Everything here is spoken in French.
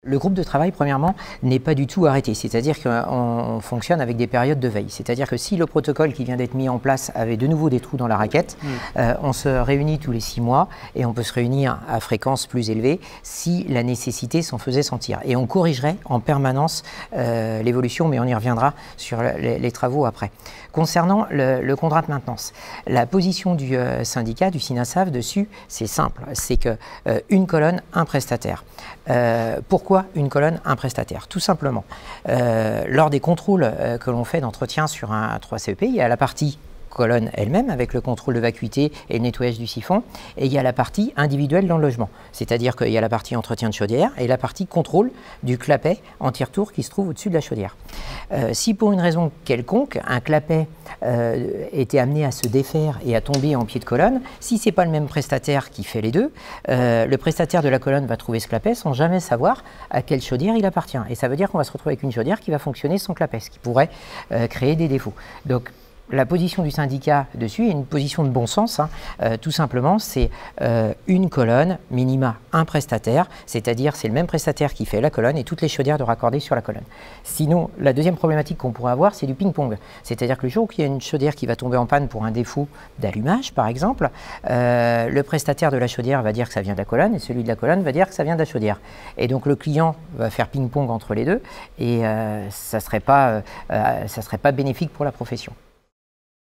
Le groupe de travail, premièrement, n'est pas du tout arrêté, c'est-à-dire qu'on fonctionne avec des périodes de veille. C'est-à-dire que si le protocole qui vient d'être mis en place avait de nouveau des trous dans la raquette, on se réunit tous les 6 mois et on peut se réunir à fréquence plus élevée si la nécessité s'en faisait sentir. Et on corrigerait en permanence l'évolution, mais on y reviendra sur les travaux après. Concernant le contrat de maintenance, la position du syndicat, du SINASAF dessus, c'est simple, c'est qu'une colonne, un prestataire. Pourquoi une colonne, un prestataire? Tout simplement, lors des contrôles que l'on fait d'entretien sur un 3CEP, il y a la partie colonne elle-même avec le contrôle de vacuité et le nettoyage du siphon, et il y a la partie individuelle dans le logement, c'est-à-dire qu'il y a la partie entretien de chaudière et la partie contrôle du clapet anti-retour qui se trouve au-dessus de la chaudière. Si pour une raison quelconque, un clapet était amené à se défaire et à tomber en pied de colonne, si ce n'est pas le même prestataire qui fait les deux, le prestataire de la colonne va trouver ce clapet sans jamais savoir à quelle chaudière il appartient. Et ça veut dire qu'on va se retrouver avec une chaudière qui va fonctionner sans clapet, ce qui pourrait créer des défauts. Donc, la position du syndicat dessus est une position de bon sens, tout simplement, c'est une colonne, minima un prestataire, c'est-à-dire c'est le même prestataire qui fait la colonne et toutes les chaudières de raccorder sur la colonne. Sinon, la deuxième problématique qu'on pourrait avoir, c'est du ping-pong, c'est-à-dire que le jour où il y a une chaudière qui va tomber en panne pour un défaut d'allumage, par exemple, le prestataire de la chaudière va dire que ça vient de la colonne et celui de la colonne va dire que ça vient de la chaudière. Et donc le client va faire ping-pong entre les deux et ça serait pas bénéfique pour la profession.